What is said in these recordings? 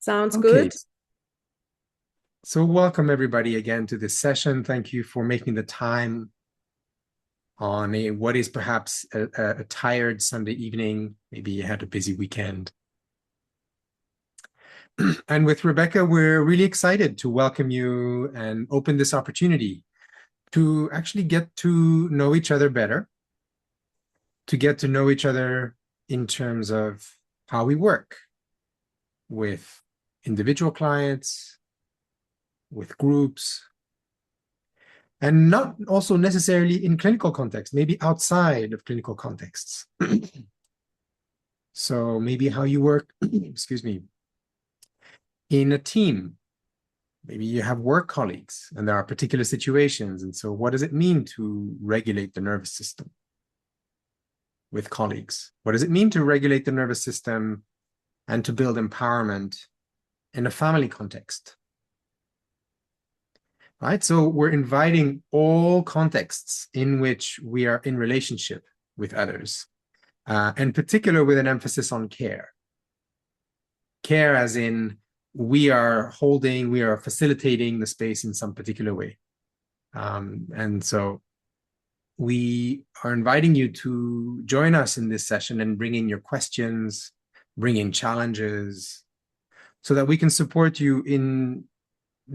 Sounds Okay, good. so welcome everybody again to this session. Thank you for making the time on what is perhaps a tired Sunday evening. Maybe you had a busy weekend. And with Rebecca, we're really excited to welcome you and open this opportunity to actually get to know each other better, to get to know each other in terms of how we work with individual clients, with groups, and not also necessarily in clinical context, maybe outside of clinical contexts. So maybe how you work, excuse me, in a team. Maybe you have work colleagues and there are particular situations. And so what does it mean to regulate the nervous system with colleagues? What does it mean to regulate the nervous system and to build empowerment in a family context? Right? So we're inviting all contexts in which we are in relationship with others. In particular with an emphasis on care. Care as in we are facilitating the space in some particular way. And so we are inviting you to join us in this session and bring in your questions, bring in challenges, so that we can support you in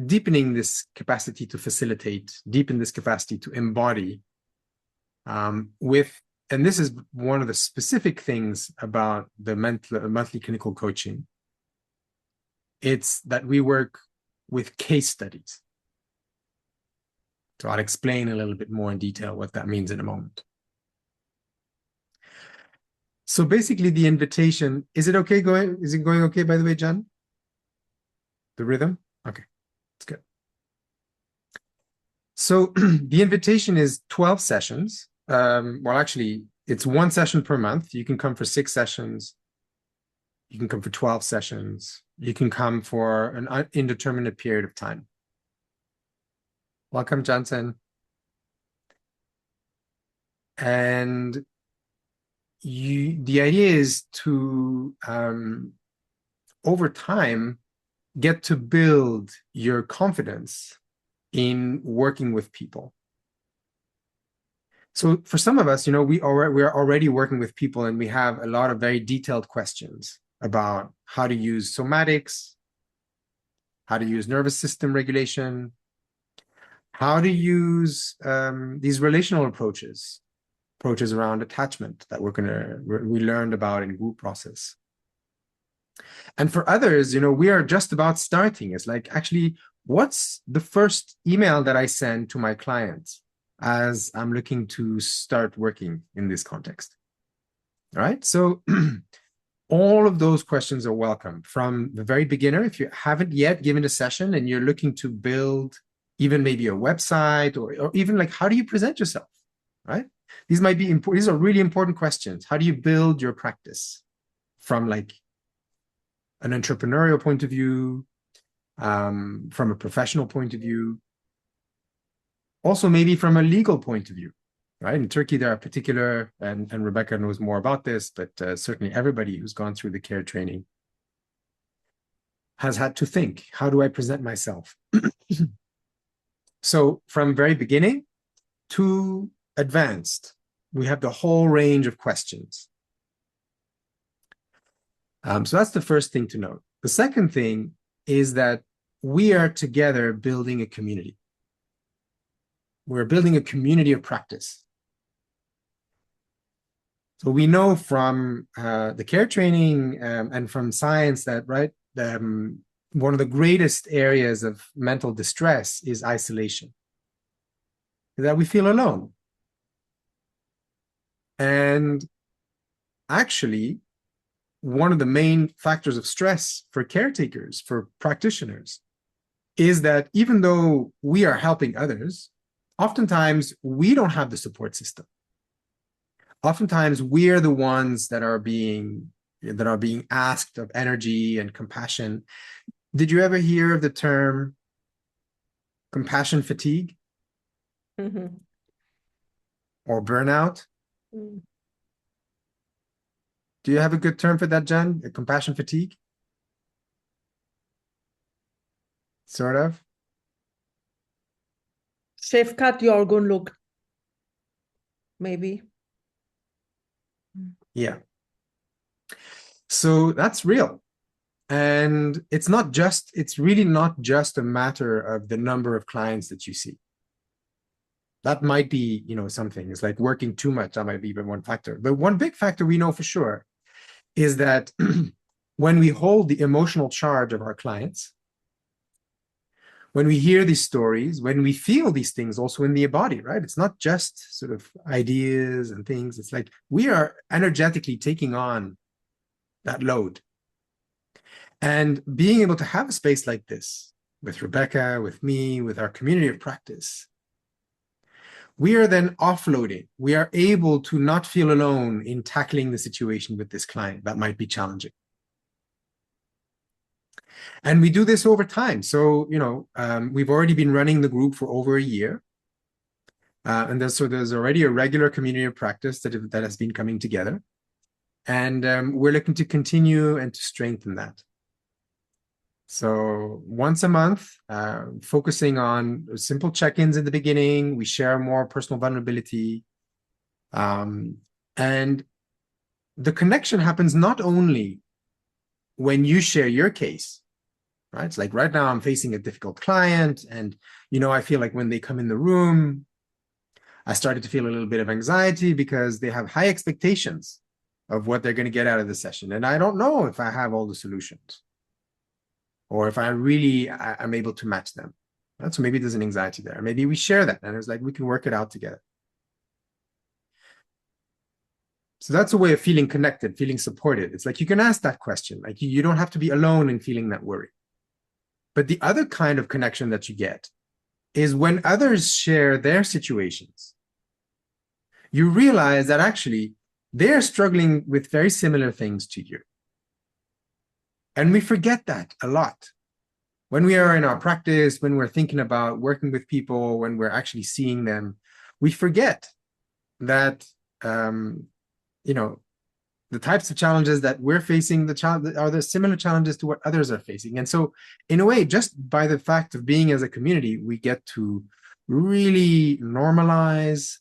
deepening this capacity to facilitate, deepen this capacity to embody and this is one of the specific things about the monthly clinical coaching. It's that we work with case studies. So I'll explain a little bit more in detail what that means in a moment. So basically the invitation, is it going okay, by the way, Jen? The rhythm? Okay, it's good. So the invitation is 12 sessions. Well, actually, it's one session per month. You can come for 6 sessions. You can come for 12 sessions. You can come for an indeterminate period of time. Welcome, Johnson. And the idea is to, over time, get to build your confidence in working with people. So for some of us, we are already working with people and we have a lot of very detailed questions about how to use somatics, how to use nervous system regulation, how to use these relational approaches around attachment that we learned about in group process. And for others, we are just about starting. It's like, actually, what's the first email that I send to my clients as I'm looking to start working in this context? All right. So all of those questions are welcome from the very beginner. If you haven't yet given a session and you're looking to build even maybe a website or even like, how do you present yourself? Right. These might be important. These are really important questions. How do you build your practice from like an entrepreneurial point of view, from a professional point of view, also maybe from a legal point of view, right? In Turkey, there are particular, and Rebecca knows more about this, but certainly everybody who's gone through the care training has had to think, how do I present myself? So from very beginning to advanced, we have the whole range of questions. So that's the first thing to note. The second thing is that we are together building a community. We're building a community of practice. So we know from the care training and from science that, right, one of the greatest areas of mental distress is isolation, that we feel alone. And actually, one of the main factors of stress for caretakers, for practitioners, is that even though we are helping others, oftentimes we don't have the support system. Oftentimes we're the ones that are being asked of energy and compassion. Did you ever hear of the term compassion fatigue Mhm. or burnout? Mm. Do you have a good term for that, Jen? Compassion fatigue? sort of. Şefkat yorgunluk, maybe. Yeah. So that's real. And it's really not just a matter of the number of clients that you see. That might be, something. It's like working too much. That might be even one factor. But one big factor we know for sure is that when we hold the emotional charge of our clients, when we hear these stories, when we feel these things also in the body, right? It's not just sort of ideas and things. It's like we are energetically taking on that load. And being able to have a space like this with Rebecca, with me, with our community of practice, we are then offloading. We are able to not feel alone in tackling the situation with this client that might be challenging. And we do this over time. So, we've already been running the group for over a year. And there's already a regular community of practice that has been coming together. And we're looking to continue and to strengthen that. So once a month, focusing on simple check-ins in the beginning, we share more personal vulnerability. And the connection happens not only when you share your case, right? It's like right now I'm facing a difficult client and, I feel like when they come in the room, I started to feel a little bit of anxiety because they have high expectations of what they're going to get out of the session. And I don't know if I have all the solutions or if I'm able to match them. So maybe there's an anxiety there. Maybe we share that and it's like we can work it out together. So that's a way of feeling connected, feeling supported. It's like you can ask that question. Like you don't have to be alone in feeling that worry. But the other kind of connection that you get is when others share their situations, you realize that actually they're struggling with very similar things to you. And we forget that a lot. When we are in our practice, when we're thinking about working with people, when we're actually seeing them, we forget that, the types of challenges that we're facing are the similar challenges to what others are facing. And so in a way, just by the fact of being as a community, we get to really normalize,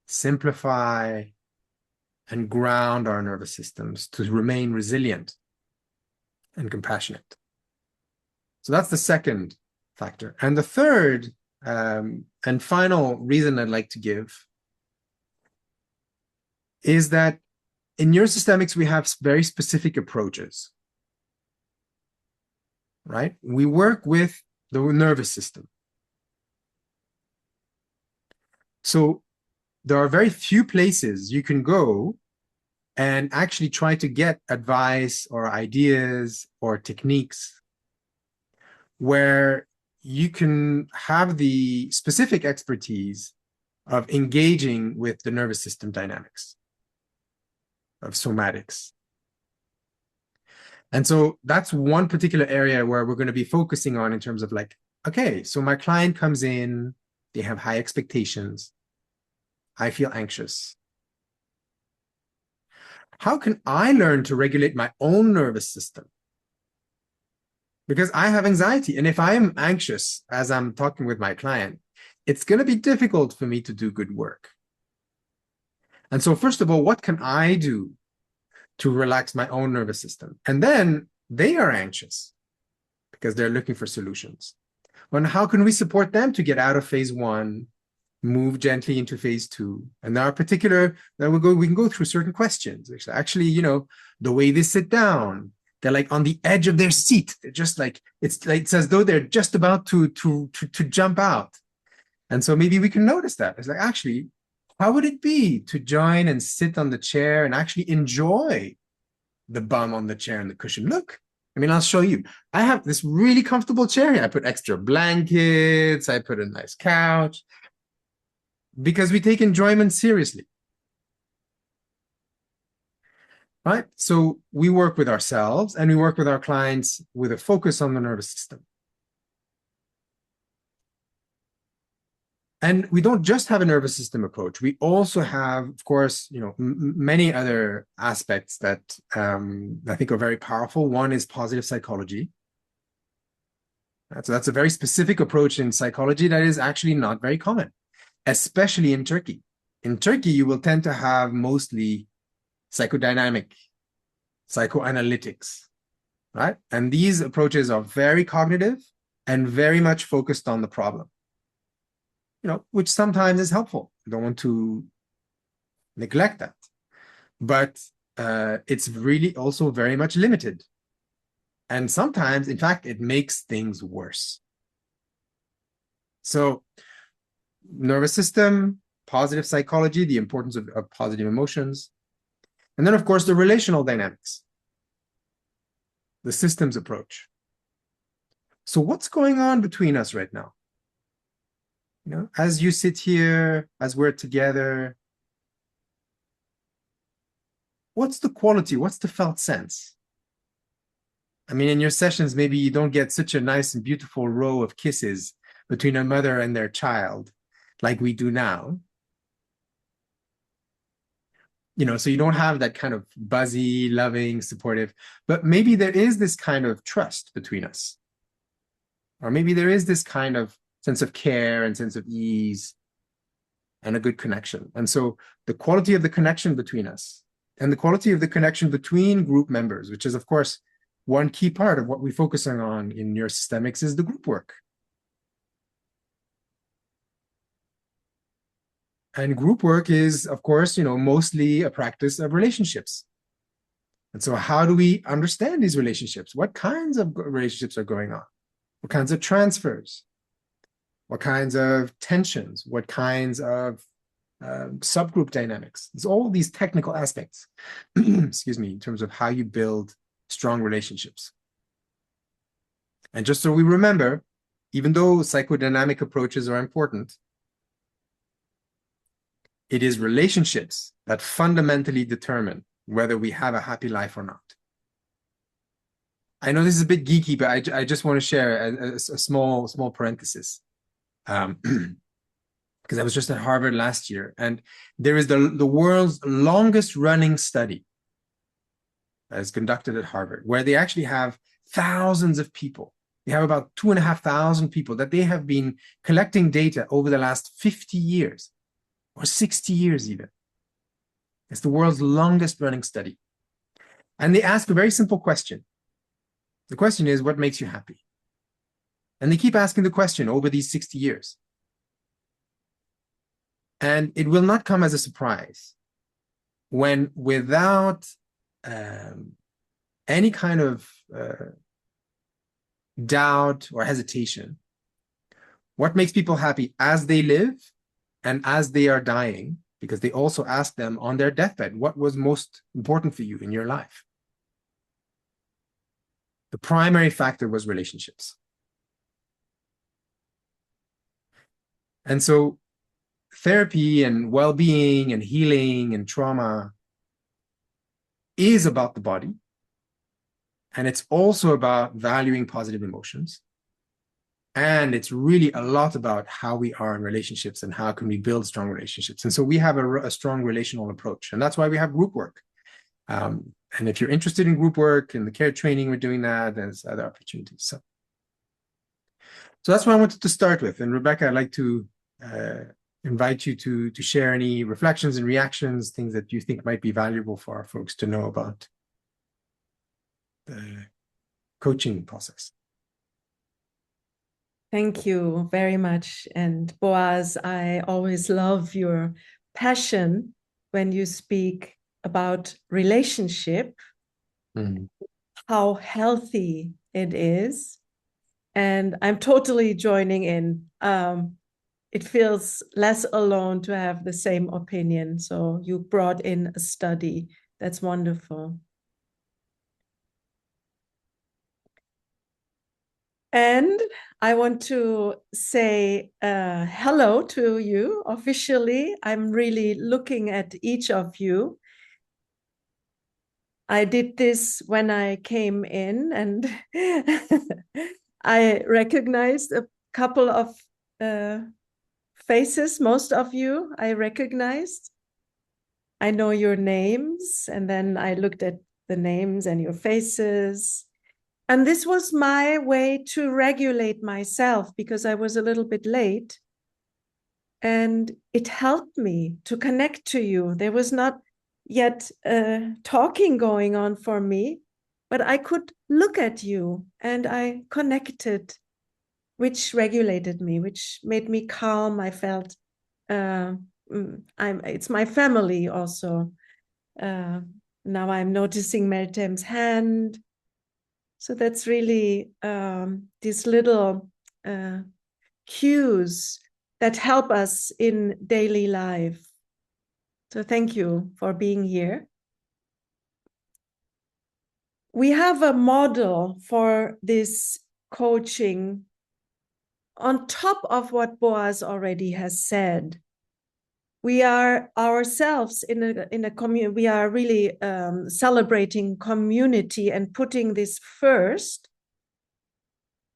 simplify, and ground our nervous systems to remain resilient and compassionate. So that's the second factor. And the third and final reason I'd like to give is that in NeuroSystemics, we have very specific approaches, right? We work with the nervous system. So there are very few places you can go and actually try to get advice or ideas or techniques where you can have the specific expertise of engaging with the nervous system dynamics, of somatics. And so that's one particular area where we're going to be focusing on in terms of like, okay, so my client comes in, they have high expectations. I feel anxious. How can I learn to regulate my own nervous system? Because I have anxiety. And if I'm anxious as I'm talking with my client, it's going to be difficult for me to do good work. And so first of all, what can I do to relax my own nervous system? And then they are anxious because they're looking for solutions. Well, how can we support them to get out of phase one, move gently into phase two? And there are particular, then we can go through certain questions. Actually, the way they sit down, they're like on the edge of their seat. They're just like, it's as though they're just about to jump out. And so maybe we can notice that. It's like, actually, how would it be to join and sit on the chair and actually enjoy the bum on the chair and the cushion? Look, I'll show you. I have this really comfortable chair here. I put extra blankets. I put a nice couch because we take enjoyment seriously. Right? So we work with ourselves and we work with our clients with a focus on the nervous system. And we don't just have a nervous system approach. We also have, of course, many other aspects that I think are very powerful. One is positive psychology. So that's a very specific approach in psychology that is actually not very common, especially in Turkey. In Turkey, you will tend to have mostly psychodynamic, psychoanalytics, right? And these approaches are very cognitive and very much focused on the problem, which sometimes is helpful. I don't want to neglect that. But it's really also very much limited. And sometimes, in fact, it makes things worse. So nervous system, positive psychology, the importance of positive emotions. And then, of course, the relational dynamics, the systems approach. So what's going on between us right now? As you sit here, as we're together, what's the quality? What's the felt sense? I mean, in your sessions, maybe you don't get such a nice and beautiful row of kisses between a mother and their child like we do now. So you don't have that kind of buzzy, loving, supportive, but maybe there is this kind of trust between us. Or maybe there is this kind of sense of care and sense of ease and a good connection. And so the quality of the connection between us and the quality of the connection between group members, which is, of course, one key part of what we're focusing on in NeuroSystemics, is the group work. And group work is, of course, mostly a practice of relationships. And so how do we understand these relationships? What kinds of relationships are going on? What kinds of transfers? What kinds of tensions? What kinds of subgroup dynamics? It's all these technical aspects, excuse me, in terms of how you build strong relationships. And just so we remember, even though psychodynamic approaches are important, it is relationships that fundamentally determine whether we have a happy life or not. I know this is a bit geeky, but I just want to share a small parenthesis. Because I was just at Harvard last year, and there is the world's longest running study that is conducted at Harvard, where they actually have thousands of people. They have about 2,500 people that they have been collecting data over the last 50 years or 60 years even. It's the world's longest running study. And they ask a very simple question. The question is, what makes you happy? And they keep asking the question over these 60 years. And it will not come as a surprise when, without any kind of doubt or hesitation, what makes people happy as they live and as they are dying, because they also ask them on their deathbed, what was most important for you in your life? The primary factor was relationships. And so therapy and well-being and healing and trauma is about the body. And it's also about valuing positive emotions. And it's really a lot about how we are in relationships and how can we build strong relationships. And so we have a strong relational approach. And that's why we have group work. And if you're interested in group work and the care training, we're doing that. There's other opportunities. So that's what I wanted to start with. And Rebecca, I'd like to invite you to share any reflections and reactions, things that you think might be valuable for our folks to know about the coaching process. Thank you very much. And Boaz, I always love your passion when you speak about relationship, how healthy it is. And I'm totally joining in. It feels less alone to have the same opinion. So you brought in a study. That's wonderful. And I want to say hello to you officially. I'm really looking at each of you. I did this when I came in, and I recognized a couple of faces. Most of you I recognized. I know your names, and then I looked at the names and your faces. And this was my way to regulate myself because I was a little bit late. And it helped me to connect to you. There was not yet talking going on for me, but I could look at you and I connected, which regulated me, which made me calm. I felt it's my family also. Now I'm noticing Meltem's hand. So that's really these little cues that help us in daily life. So thank you for being here. We have a model for this coaching on top of what Boaz already has said. We are ourselves in a community. We are really celebrating community and putting this first.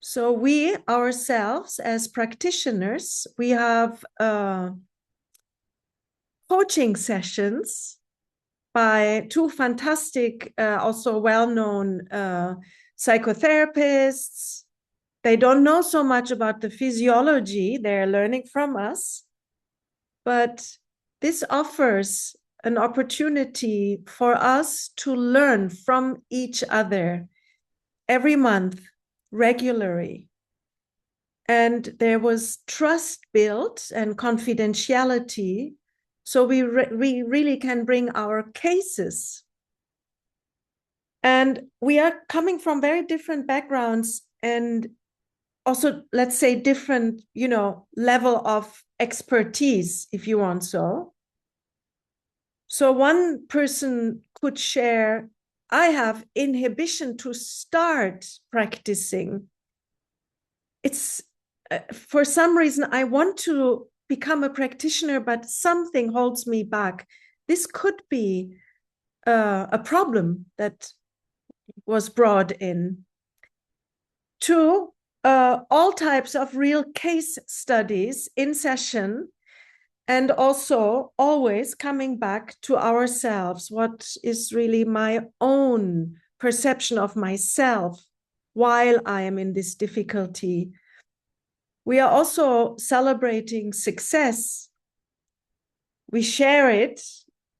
So we ourselves as practitioners, we have coaching sessions by two fantastic, also well-known psychotherapists. They don't know so much about the physiology. They're learning from us. But this offers an opportunity for us to learn from each other every month, regularly. And there was trust built and confidentiality. So we really can bring our cases. And we are coming from very different backgrounds and also, let's say, different, level of expertise, if you want so. So one person could share, I have inhibition to start practicing. It's for some reason, I want to become a practitioner, but something holds me back. This could be a problem that was brought in. Two, all types of real case studies in session, and also always coming back to ourselves. What is really my own perception of myself while I am in this difficulty? We are also celebrating success. We share it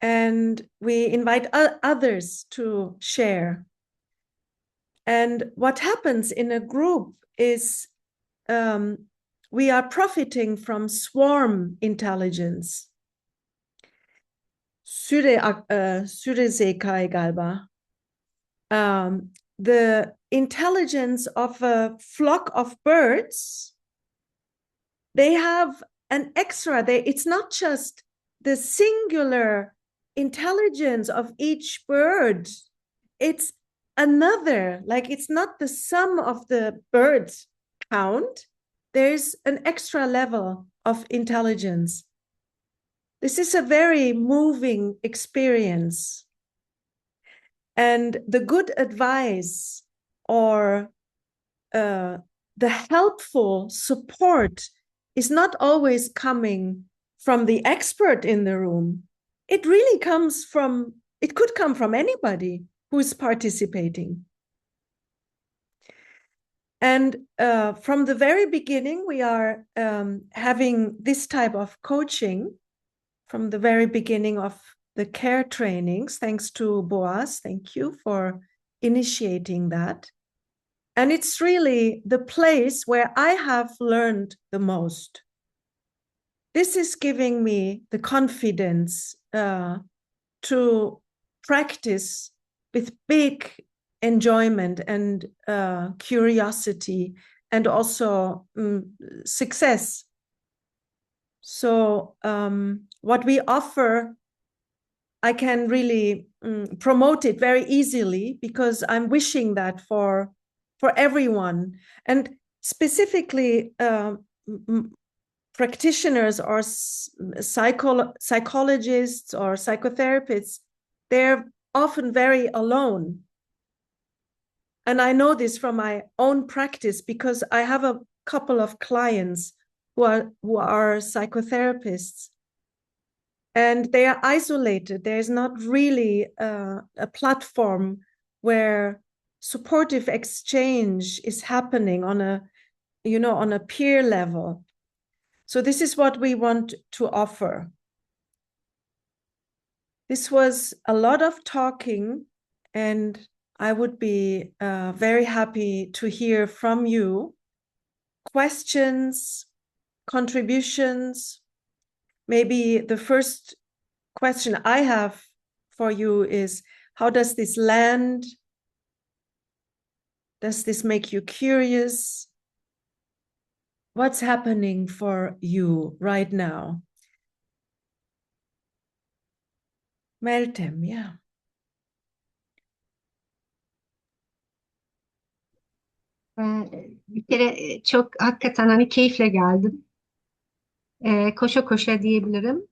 and we invite others to share. And what happens in a group is we are profiting from swarm intelligence. The intelligence of a flock of birds, they have an extra. It's not just the singular intelligence of each bird. It's another, like it's not the sum of the birds count. There's an extra level of intelligence. This is a very moving experience. And the good advice or the helpful support is not always coming from the expert in the room. It really comes from, it could come from anybody who's participating. And from the very beginning, we are having this type of coaching from the very beginning of the care trainings, thanks to Boaz. Thank you for initiating that. And it's really the place where I have learned the most. This is giving me the confidence to practice with big enjoyment and curiosity and also success. So what we offer, I can really promote it very easily because I'm wishing that for everyone. And specifically practitioners or psychologists or psychotherapists, they're often very alone. And I know this from my own practice because I have a couple of clients who are psychotherapists, and they are isolated. There's not really a platform where supportive exchange is happening on a, on a peer level. So this is what we want to offer. This was a lot of talking, and I would be very happy to hear from you questions, contributions. Maybe the first question I have for you is, how does this land? Does this make you curious? What's happening for you right now? Meltem, yeah. Bir kere çok hakikaten hani keyifle geldim. Koşa koşa diyebilirim.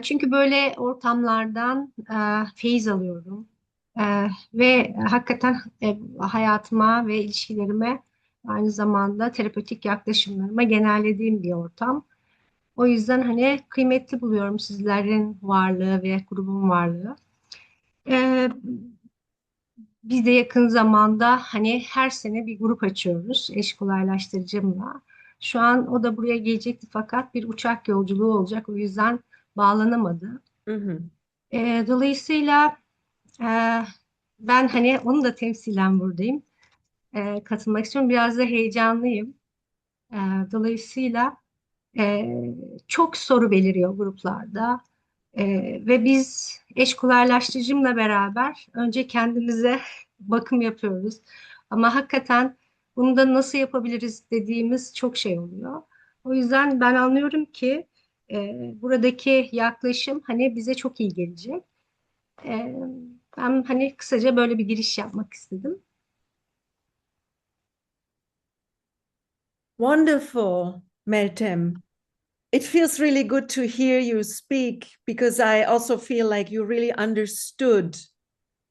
Çünkü böyle ortamlardan feyiz alıyorum. Ve hakikaten hayatıma ve ilişkilerime aynı zamanda terapötik yaklaşımlarıma genellediğim bir ortam. O yüzden hani kıymetli buluyorum sizlerin varlığı ve grubun varlığı. Ee, Biz de yakın zamanda hani her sene bir grup açıyoruz eş kolaylaştırıcımla. Şu an o da buraya gelecekti fakat bir uçak yolculuğu olacak. O yüzden bağlanamadı. Hı hı. Dolayısıyla e, ben hani onu da temsilen buradayım. Katılmak istiyorum. Biraz da heyecanlıyım. E, Dolayısıyla e, çok soru beliriyor gruplarda. Ve biz eş kolaylaştırıcımla beraber önce kendimize bakım yapıyoruz. Ama hakikaten bunu da nasıl yapabiliriz dediğimiz çok şey oluyor. O yüzden ben anlıyorum ki buradaki yaklaşım hani bize çok iyi gelecek. E, Ben hani kısaca böyle bir giriş yapmak istedim. Wonderful, Meltem. It feels really good to hear you speak, because I also feel like you really understood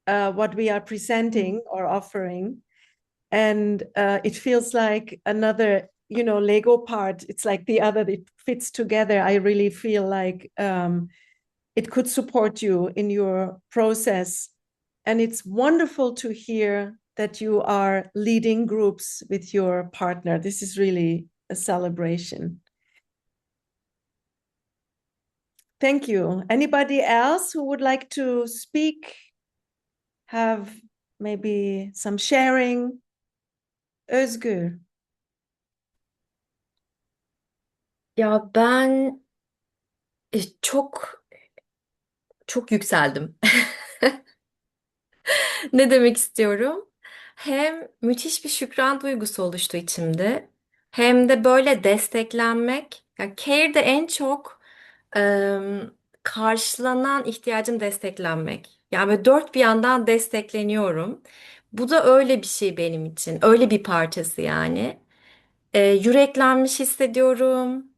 what we are presenting or offering. And it feels like another, Lego part. It's like the other, it fits together. I really feel like it could support you in your process. And it's wonderful to hear that you are leading groups with your partner. This is really a celebration. Thank you. Anybody else who would like to speak? Have maybe some sharing? Özgür. Ya ben çok çok yükseldim. Ne demek istiyorum? Hem müthiş bir şükran duygusu oluştu içimde, hem de böyle desteklenmek. Ya care'de en çok karşılanan ihtiyacım desteklenmek. Yani böyle dört bir yandan destekleniyorum. Bu da öyle bir şey benim için. Öyle bir parçası yani. Yüreklenmiş hissediyorum.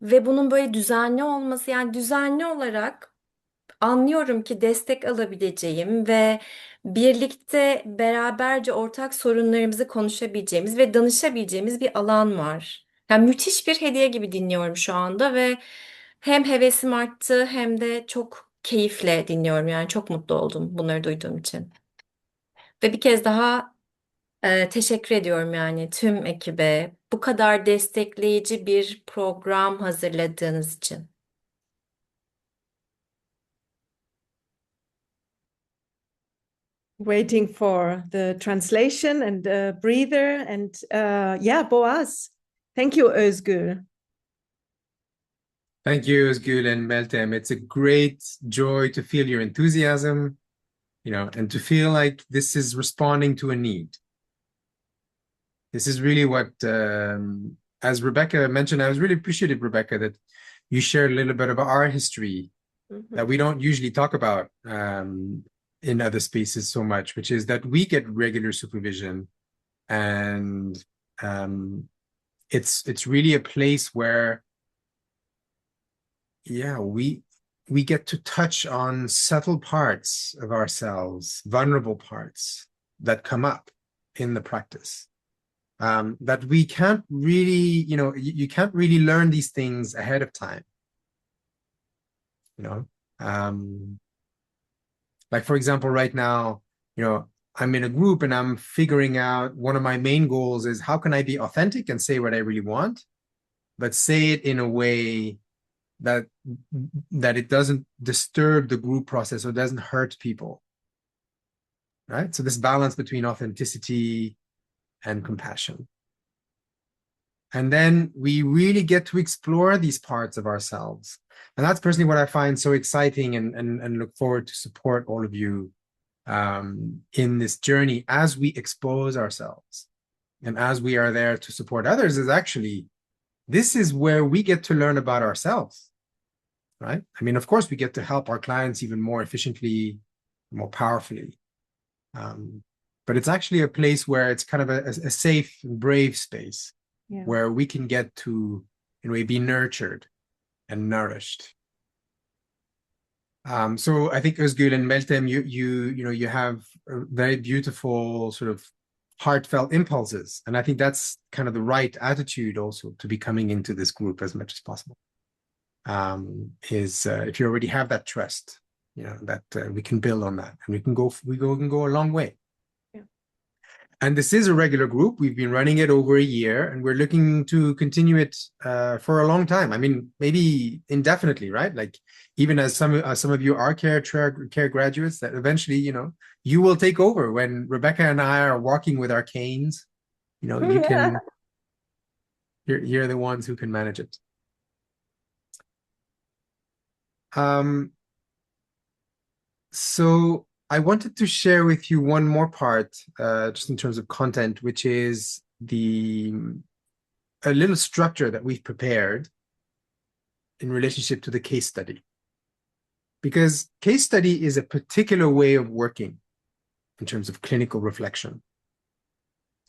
Ve bunun böyle düzenli olması, yani düzenli olarak anlıyorum ki destek alabileceğim ve birlikte beraberce ortak sorunlarımızı konuşabileceğimiz ve danışabileceğimiz bir alan var. Yani müthiş bir hediye gibi dinliyorum şu anda ve hem hevesim arttı hem de çok keyifle dinliyorum. Yani çok mutlu oldum bunları duyduğum için. Ve bir kez daha teşekkür ediyorum yani tüm ekibe bu kadar destekleyici bir program hazırladığınız için. Waiting for the translation and breather. And yeah, Boaz. Thank you, Özgür. Thank you, Özgül and Meltem. It's a great joy to feel your enthusiasm, and to feel like this is responding to a need. This is really what, as Rebecca mentioned, I was really appreciative, Rebecca, that you shared a little bit of our history that we don't usually talk about in other spaces so much, which is that we get regular supervision, and it's really a place where, yeah, we get to touch on subtle parts of ourselves, vulnerable parts that come up in the practice. That we can't really, you can't really learn these things ahead of time. Like, for example, right now, I'm in a group and I'm figuring out, one of my main goals is how can I be authentic and say what I really want, but say it in a way that it doesn't disturb the group process or doesn't hurt people, right? So this balance between authenticity and compassion. And then we really get to explore these parts of ourselves. And that's personally what I find so exciting, and look forward to support all of you in this journey as we expose ourselves and as we are there to support others. Is actually, this is where we get to learn about ourselves, right? I mean, of course, we get to help our clients even more efficiently, more powerfully. But it's actually a place where it's kind of a safe and brave space, yeah, where we can get to, in a way, be nurtured and nourished. So I think Özgül and Meltem, you have very beautiful sort of heartfelt impulses, and I think that's kind of the right attitude also to be coming into this group as much as possible. If you already have that trust, that we can build on that, and we can go a long way. Yeah. And this is a regular group. We've been running it over a year, and we're looking to continue it for a long time. I mean, maybe indefinitely, right? Like, even as some of you are care graduates, that eventually, you will take over when Rebecca and I are walking with our canes. You can. You're the ones who can manage it. So I wanted to share with you one more part, just in terms of content, which is a little structure that we've prepared in relationship to the case study. Because case study is a particular way of working in terms of clinical reflection,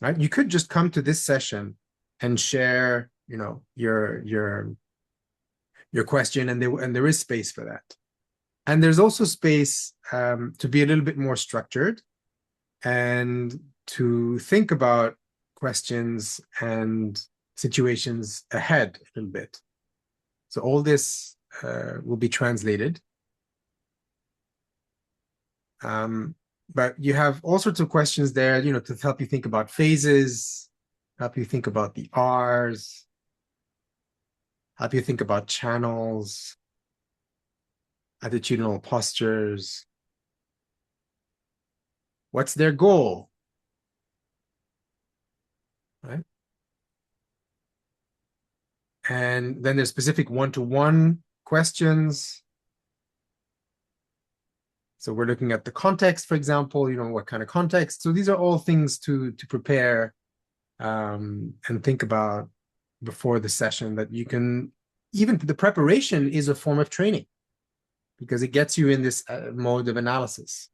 right? You could just come to this session and share, your question, and there is space for that. And there's also space to be a little bit more structured and to think about questions and situations ahead a little bit. So all this will be translated. But you have all sorts of questions there, to help you think about phases, help you think about the R's, help you think about channels, attitudinal postures. What's their goal? Right? And then there's specific one-to-one questions. So we're looking at the context, for example, what kind of context. So these are all things to prepare and think about before the session, that you can, even the preparation is a form of training, because it gets you in this mode of analysis.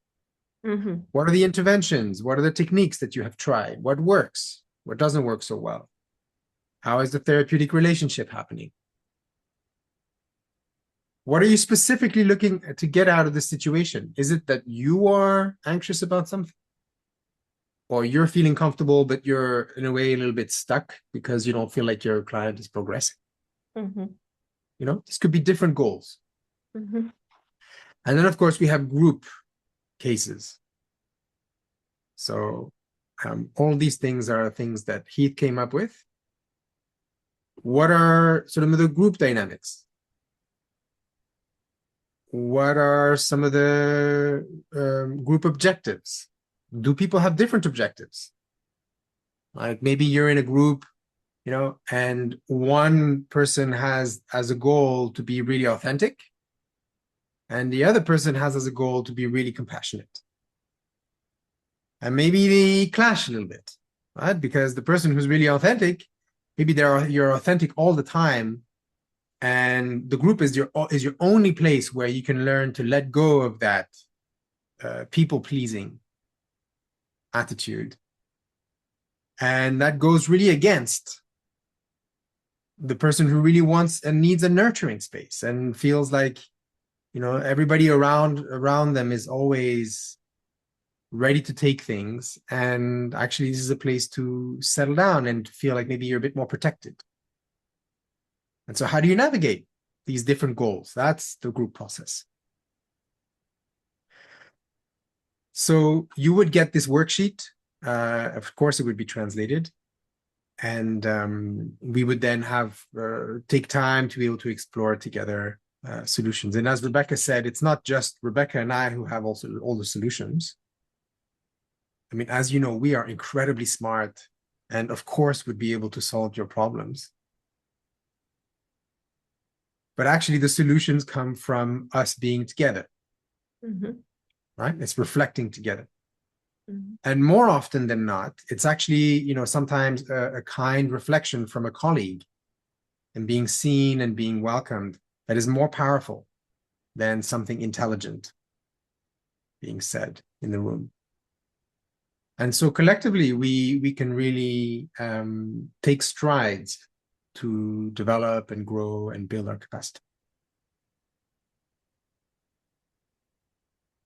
Mm-hmm. What are the interventions? What are the techniques that you have tried? What works? What doesn't work so well? How is the therapeutic relationship happening? What are you specifically looking to get out of this situation? Is it that you are anxious about something? Or you're feeling comfortable, but you're in a way a little bit stuck because you don't feel like your client is progressing? Mm-hmm. This could be different goals. Mm-hmm. And then, of course, we have group cases. So all these things are things that Heath came up with. What are sort of the group dynamics? What are some of the group objectives? Do people have different objectives? Like, maybe you're in a group, and one person has as a goal to be really authentic, and the other person has as a goal to be really compassionate. And maybe they clash a little bit, right? Because the person who's really authentic, maybe you're authentic all the time, and the group is your only place where you can learn to let go of that people-pleasing attitude. And that goes really against the person who really wants and needs a nurturing space and feels like, everybody around them is always ready to take things. And actually, this is a place to settle down and feel like maybe you're a bit more protected. And so how do you navigate these different goals? That's the group process. So you would get this worksheet. Of course, it would be translated. And we would then have take time to be able to explore together solutions. And as Rebecca said, it's not just Rebecca and I who have also all the solutions. I mean, as you know, we are incredibly smart and of course would be able to solve your problems. But actually the solutions come from us being together, right? It's reflecting together. And more often than not, it's actually, you know, sometimes a kind reflection from a colleague and being seen and being welcomed that is more powerful than something intelligent being said in the room. And so collectively, we can really take strides to develop and grow and build our capacity.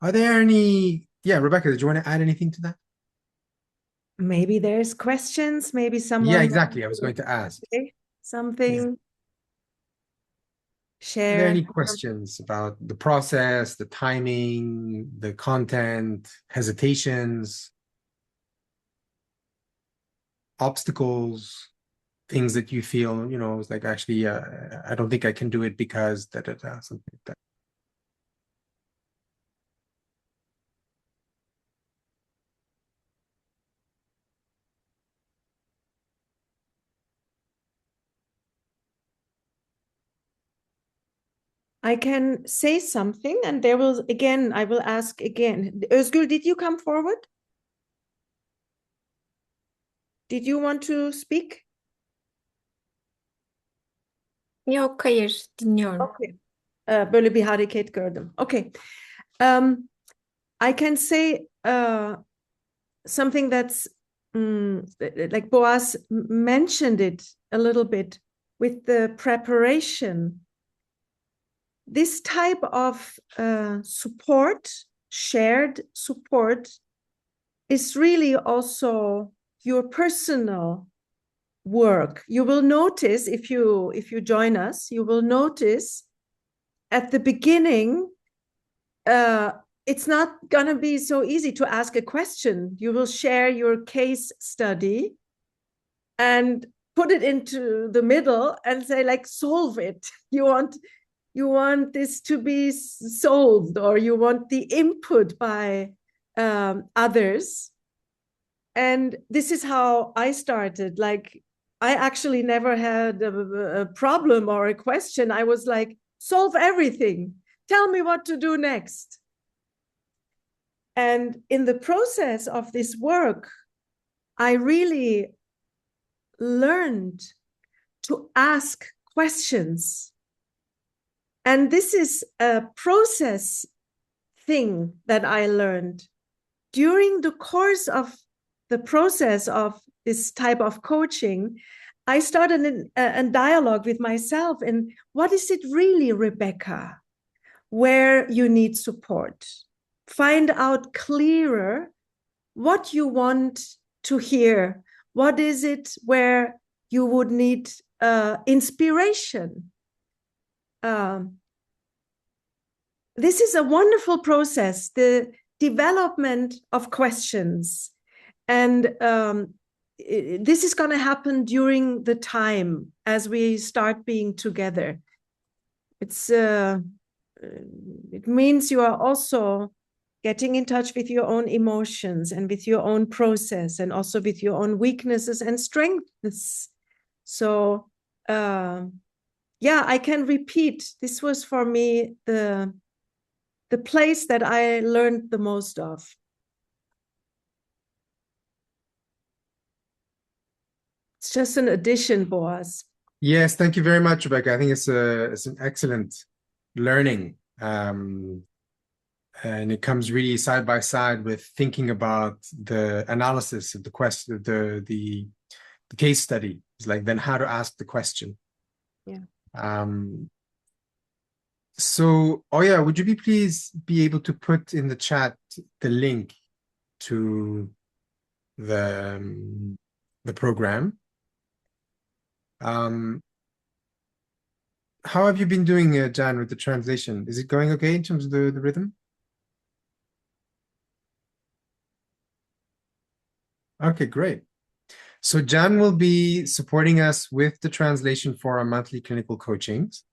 Are there any, yeah, Rebecca, did you want to add anything to that? Maybe there's questions, maybe someone. Yeah, exactly. I was going to ask. Something. Yeah. Share. Are there any questions about the process, the timing, the content, hesitations, obstacles, things that you feel, you know, it's like actually, I don't think I can do it because something like that. I can say something and there will, again, I will ask again. Özgür, did you come forward? Did you want to speak? Yok, hayır, dinliyorum. Okay. Böyle bir hareket gördüm. Okay. I can say something that's like Boaz mentioned it a little bit with the preparation. This type of support, shared support, is really also your personal work. You will notice if you join us, you will notice at the beginning, it's not going to be so easy to ask a question. You will share your case study and put it into the middle and say, like, solve it. You want this to be solved, or you want the input by others. And this is how I started. Like, I actually never had a problem or a question. I was like, solve everything. Tell me what to do next. And in the process of this work, I really learned to ask questions. And this is a process thing that I learned during the course of the process of this type of coaching. I started a dialogue with myself. And what is it really, Rebecca, where you need support? Find out clearer what you want to hear. What is it where you would need inspiration? This is a wonderful process, the development of questions. And this is going to happen during the time as we start being together. It means you are also getting in touch with your own emotions and with your own process, and also with your own weaknesses and strengths. So, yeah, I can repeat, this was for me the place that I learned the most of. It's just an addition, Boaz. Yes, thank you very much, Rebecca. I think it's an excellent learning. And it comes really side by side with thinking about the analysis of the question, the case study. It's like then how to ask the question. Yeah. So, oh yeah, would you please be able to put in the chat the link to the program? How have you been doing, Jan, with the translation? Is it going okay in terms of the rhythm? Okay, great. So Jan will be supporting us with the translation for our monthly clinical coachings.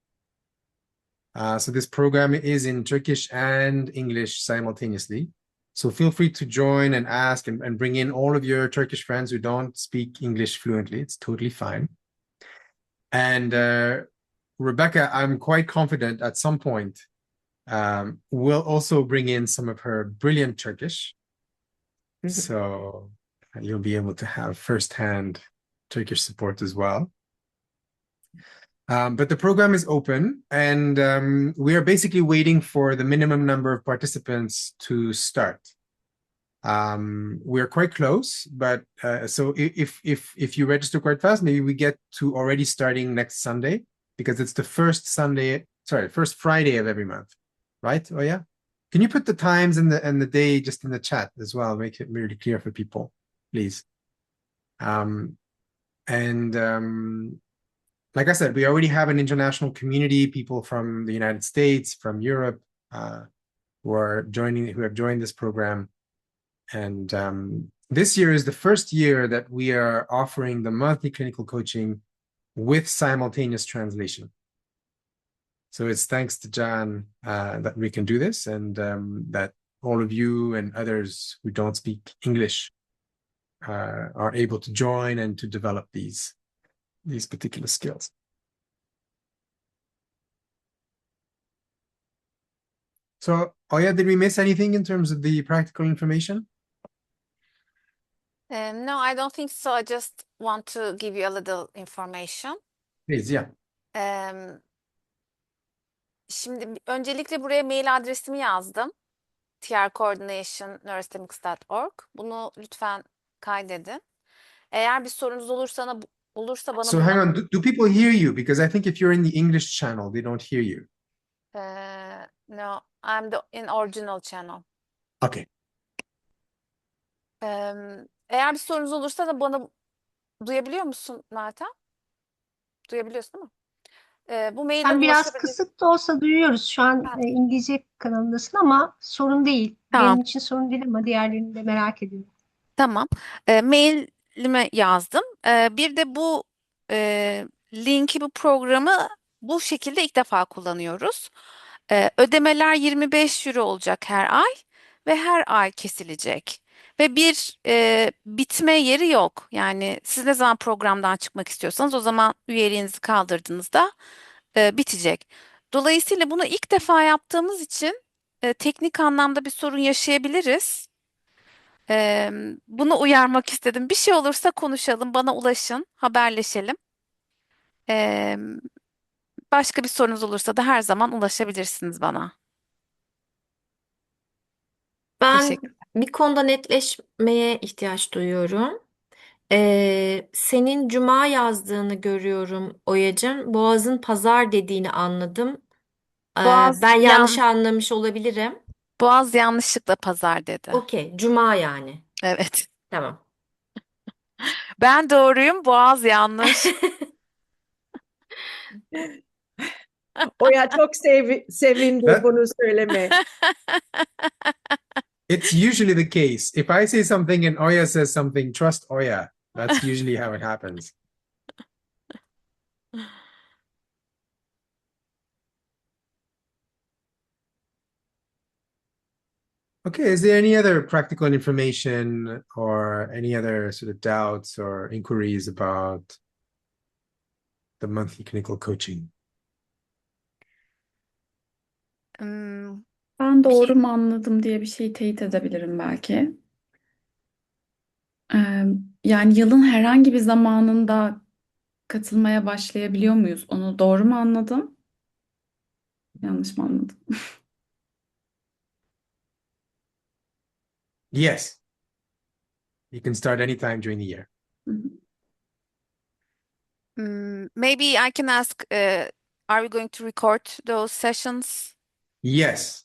So this program is in Turkish and English simultaneously. So feel free to join and ask and bring in all of your Turkish friends who don't speak English fluently. It's totally fine. And Rebecca, I'm quite confident at some point we'll also bring in some of her brilliant Turkish. So you'll be able to have firsthand Turkish support as well. But the program is open, and we are basically waiting for the minimum number of participants to start. We're quite close, but so if you register quite fast, maybe we get to already starting next Sunday, because it's the first Friday of every month, right? Oh yeah. Can you put the times and the day just in the chat as well? Make it really clear for people, please. Like I said, we already have an international community, people from the United States, from Europe, who have joined this program. And this year is the first year that we are offering the monthly clinical coaching with simultaneous translation. So it's thanks to Jan that we can do this, and that all of you and others who don't speak English are able to join and to develop these particular skills. So, Oya, did we miss anything in terms of the practical information? No, I don't think so. I just want to give you a little information. Please, yeah. Şimdi öncelikle buraya mail adresimi yazdım. trcoordination@neurosystemics.org. Bunu lütfen kaydedin. Eğer bir sorunuz olursa bana So hang on, do people hear you? Because I think if you're in the English channel, they don't hear you. No, I'm in original channel. Okay. Eğer bir sorunuz olursa da bana duyabiliyor musun Meltem? Duyabiliyorsun değil mi? Bu mailden Sen biraz ulaşabilirsiniz. kısık da olsa duyuyoruz. Şu an İngilizce kanalındasın ama sorun değil. Tamam. Benim için sorun değil ama diğerlerini de merak ediyorum. Tamam. Mailime yazdım. Bir de bu linki, bu programı bu şekilde ilk defa kullanıyoruz. Ödemeler 25 euro olacak her ay ve her ay kesilecek. Ve bir bitme yeri yok. Yani siz ne zaman programdan çıkmak istiyorsanız o zaman üyeliğinizi kaldırdığınızda bitecek. Dolayısıyla bunu ilk defa yaptığımız için teknik anlamda bir sorun yaşayabiliriz. Bunu uyarmak istedim. Bir şey olursa konuşalım, bana ulaşın, haberleşelim. Başka bir sorunuz olursa da her zaman ulaşabilirsiniz bana. Ben Teşekkür. bir konuda netleşmeye ihtiyaç duyuyorum. Senin cuma yazdığını görüyorum Oya'cığım. Boğaz'ın pazar dediğini anladım. Ben yanlış anlamış olabilirim. Boğaz yanlışlıkla pazar dedi. Okey, cuma yani. Evet. Tamam. Ben doğruyum, Boğaz yanlış. Oya çok sevindi bunu söyleme. It's usually the case. If I say something and Oya says something, trust Oya. That's usually how it happens. Okay, is there any other practical information or any other sort of doubts or inquiries about the monthly clinical coaching? Ben doğru mu anladım diye bir şey teyit edebilirim belki. Yani yılın herhangi bir zamanında katılmaya başlayabiliyor muyuz? Onu doğru mu anladım? Yanlış mı anladım? Yes. You can start anytime during the year. Maybe I can ask, are we going to record those sessions? Yes.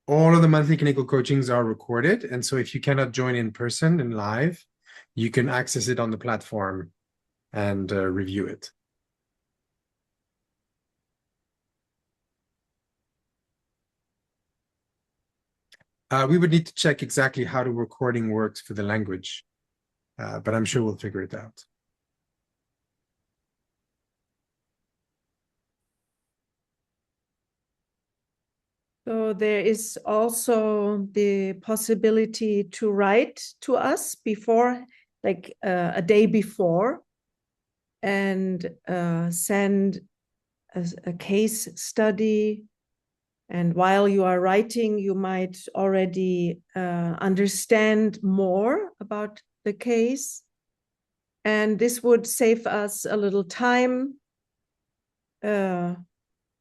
All of the monthly clinical coachings are recorded. And so if you cannot join in person and live, you can access it on the platform and review it. We would need to check exactly how the recording works for the language. but I'm sure we'll figure it out. So there is also the possibility to write to us before, like a day before, and send a case study. And while you are writing, you might already understand more about the case. And this would save us a little time,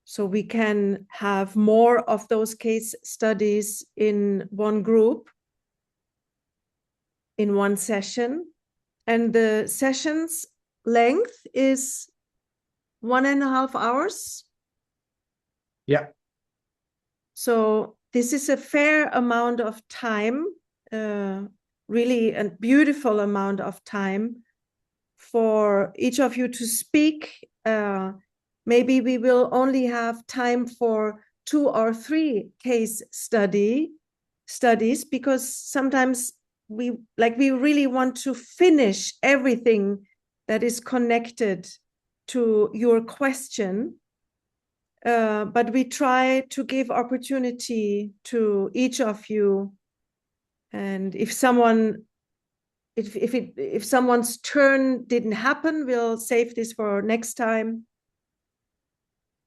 so we can have more of those case studies in one group, in one session. And the session's length is 1.5 hours. Yeah. So this is a fair amount of time, really a beautiful amount of time for each of you to speak. Maybe we will only have time for 2 or 3 case studies, because sometimes we really want to finish everything that is connected to your question. But we try to give opportunity to each of you. And if someone's turn didn't happen, we'll save this for next time.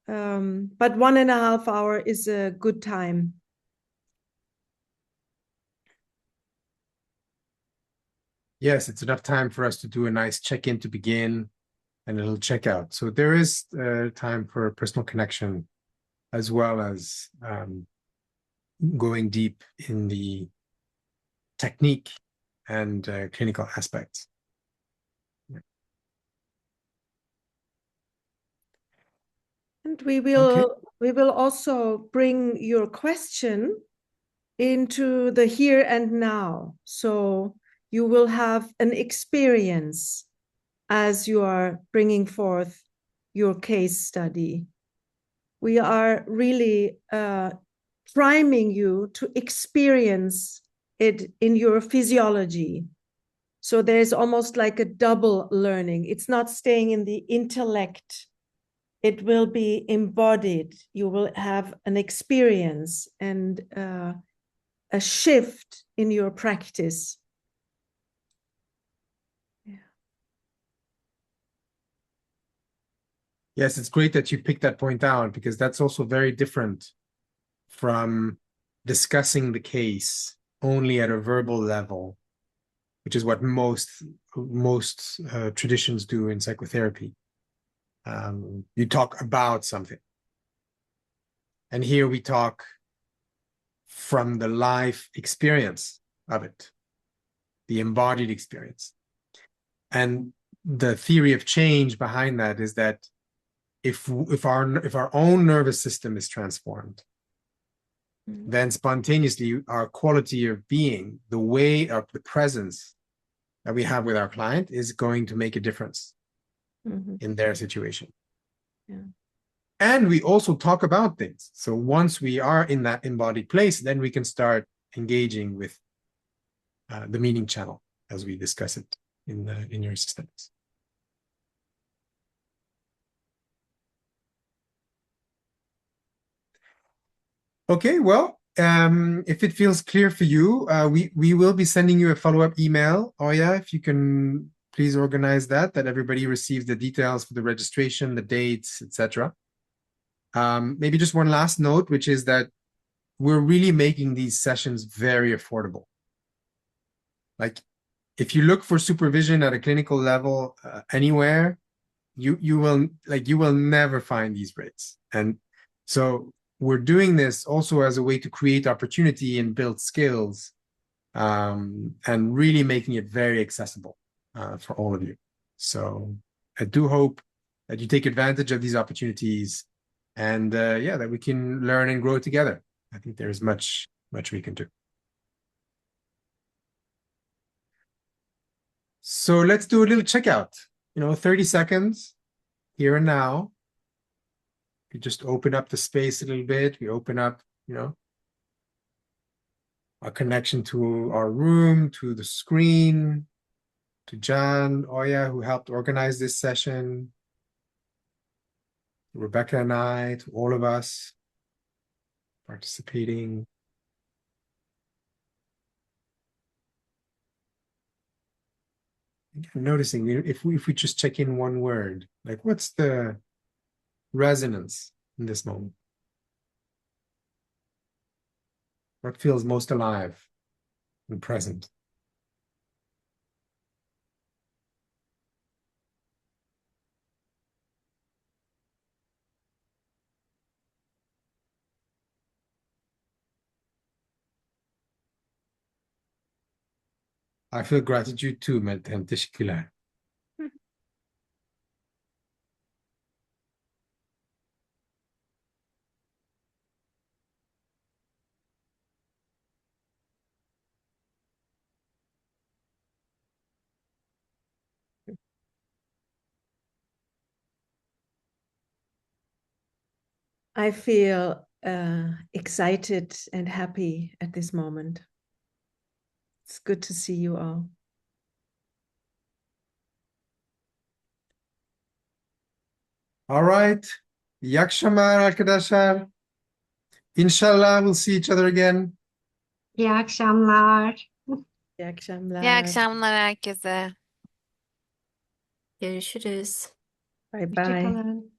But 1.5 hours is a good time. Yes, it's enough time for us to do a nice check-in to begin and a little checkout. So there is time for personal connection, as well as going deep in the technique and clinical aspects. And we will also bring your question into the here and now. So you will have an experience as you are bringing forth your case study. We are really priming you to experience it in your physiology. So there's almost like a double learning. It's not staying in the intellect. It will be embodied. You will have an experience and a shift in your practice. Yes, it's great that you picked that point out, because that's also very different from discussing the case only at a verbal level, which is what most traditions do in psychotherapy. You talk about something. And here we talk from the life experience of it, the embodied experience. And the theory of change behind that is that if our own nervous system is transformed, then spontaneously our quality of being, the way of the presence that we have with our client, is going to make a difference in their situation. Yeah. And we also talk about things. So once we are in that embodied place, then we can start engaging with the meaning channel as we discuss it in NeuroSystemics. Okay, well, if it feels clear for you, we will be sending you a follow-up email. Oya, if you can please organize that everybody receives the details for the registration, the dates, etc. Maybe just one last note, which is that we're really making these sessions very affordable. Like, if you look for supervision at a clinical level anywhere, you will never find these rates. And so we're doing this also as a way to create opportunity and build skills, and really making it very accessible for all of you. So I do hope that you take advantage of these opportunities, and that we can learn and grow together. I think there's much we can do. So let's do a little checkout. 30 seconds here and now. We just open up the space a little bit. We open up, our connection to our room, to the screen. to John, Oya, who helped organize this session, Rebecca and I, to all of us participating. I'm noticing if we just check in one word, like what's the resonance in this moment? What feels most alive and present? I feel gratitude too, Meltem. Teşekkürler. I feel excited and happy at this moment. It's good to see you all. All right. İyi akşamlar arkadaşlar. Inshallah we'll see each other again. İyi akşamlar. İyi İyi akşamlar. akşamlar herkese. Görüşürüz. Bye Hoşça bye. kalın.